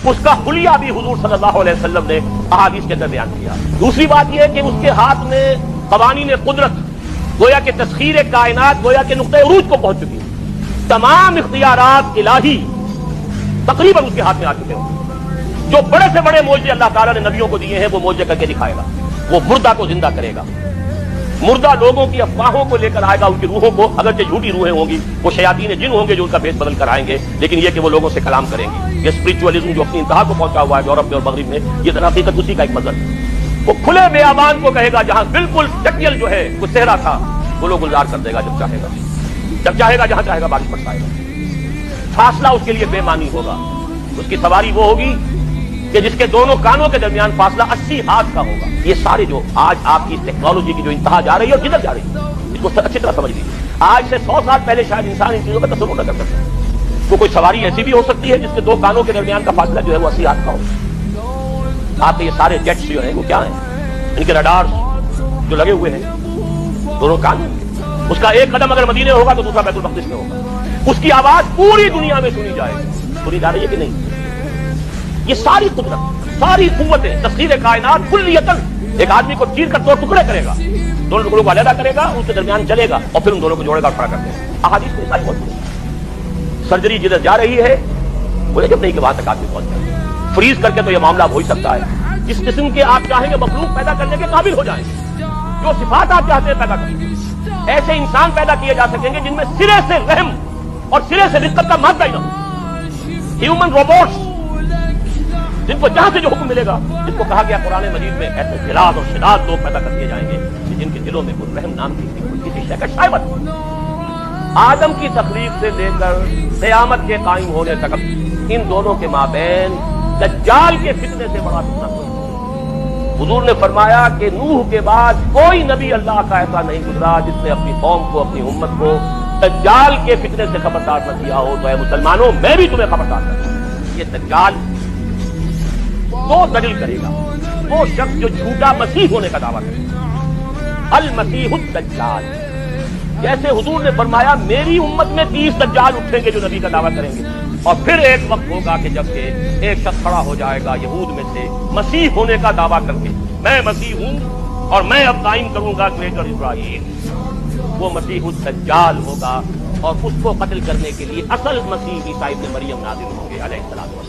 اس کا حلیہ بھی حضور صلی اللہ علیہ وسلم نے احادیث کے اندر بیان کیا. دوسری بات یہ کہ اس کے ہاتھ میں قوانین قدرت گویا کہ تسخیر کائنات گویا کہ نقطۂ عروج کو پہنچ چکی ہے. تمام اختیارات الہی تقریباً اس کے ہاتھ میں آ چکے ہوں. جو بڑے سے بڑے معجزے اللہ تعالیٰ نے نبیوں کو دیے ہیں وہ معجزے کر کے دکھائے گا. وہ مردہ کو زندہ کرے گا, مردہ لوگوں کی افواہوں کو لے کر آئے گا, ان کی روحوں کو, اگرچہ جھوٹی روحیں ہوں گی, وہ شیاطین جن ہوں گے جو ان کا بھید بدل کر آئیں گے, لیکن یہ کہ وہ لوگوں سے کلام کریں گے. یہ اسپرچولیزم جو اپنی انتہا کو پہنچا ہوا ہے یورپ میں اور مغرب میں, یہ در حقیقت اسی کا ایک مظہر ہے. وہ کھلے بیابان کو کہے گا جہاں بالکل جنگل جو ہے وہ صحرا تھا, وہ لوگ گلزار کر دے گا جب چاہے گا, جب چاہے گا, جہاں چاہے گا بارش برسائے گا. فاصلہ اس کے لیے بے معنی ہوگا. اس کی سواری وہ ہوگی کہ جس کے دونوں کانوں کے درمیان فاصلہ 80 ہاتھ کا ہوگا. یہ سارے جو آج آپ کی ٹیکنالوجی کی جو انتہا جا رہی ہے اور کدھر جا رہی ہے, اس کو اچھی طرح سمجھ لیجیے. آج سے 100 سال پہلے شاید انسان ان چیزوں کا تصور نہ کر سکتا. تو کوئی سواری ایسی بھی ہو سکتی ہے جس کے دو کانوں کے درمیان کا فاصلہ جو ہے وہ 80 ہاتھ کا ہو. آپ کے یہ سارے جیٹس جو ہیں وہ کیا ہیں, ان کے رڈارز جو لگے ہوئے ہیں دونوں کان. اس کا ایک قدم اگر مدینے ہوگا تو دوسرا بیت المقدس میں ہوگا. اس کی آواز پوری دنیا میں سنی جائے گی. سنی جا رہی ہے کہ نہیں؟ یہ ساری قدرت, ساری قوتیں, تسخیر کائنات کلیتاً ایک آدمی کو چیر کر دو ٹکڑے کرے گا, دونوں ٹکڑوں کو علیحدہ کرے گا, ان کے درمیان چلے گا اور پھر ان دونوں کو جوڑے گا, کھڑا کر دے گا. احادیث میں ساری موجود ہے. سرجری جدھر جا رہی ہے بولے جب نہیں کہ وہاں تک آدمی پہنچ جائے. فریز کر کے تو یہ معاملہ ہو ہی سکتا ہے. جس قسم کے آپ چاہیں گے مخلوق پیدا کرنے کے قابل ہو جائیں, جو صفات آپ چاہتے ہیں پیدا کریں, ایسے انسان پیدا کیے جا سکیں گے جن میں سرے سے رحم اور سرے سے رقت کا مادہ ہی نہ ہو. ہیومن روبوٹس جن کو جہاں سے جو حکم ملے گا, جن کو کہا گیا قرآن مجید میں ایسے جلاد اور شداد لوگ پیدا کر دیے جائیں گے جن کے دلوں میں کوئی رحم نام کی کسی شے کا شائبہ. آدم کی تخلیق سے لے کر قیامت کے قائم ہونے تک ان دونوں کے مابین دجال کے فتنے سے بڑا فتنہ کوئی. حضور نے فرمایا کہ نوح کے بعد کوئی نبی اللہ کا ایسا نہیں گزرا جس نے اپنی قوم کو, اپنی امت کو دجال کے فتنے سے خبردار نہ کیا ہو. تو اے مسلمانوں, میں بھی تمہیں خبردار کرتا ہوں. یہ دجال دو دلیل کرے گا. وہ شخص جو جھوٹا مسیح ہونے کا دعویٰ کرے گا, المسیح الدجال. جیسے حضور نے فرمایا میری امت میں 30 دجال اٹھیں گے جو نبی کا دعویٰ کریں گے, اور پھر ایک وقت ہوگا کہ جب کہ ایک شخص کھڑا ہو جائے گا یہود میں سے مسیح ہونے کا دعویٰ کر کے, میں مسیح ہوں اور میں اب قائم کروں گا گریٹر اسرائیل. وہ مسیح الدجال ہوگا اور اس کو قتل کرنے کے لیے اصل مسیح عیسیٰ ابن مریم نازل ہوں گے علیہ السلام.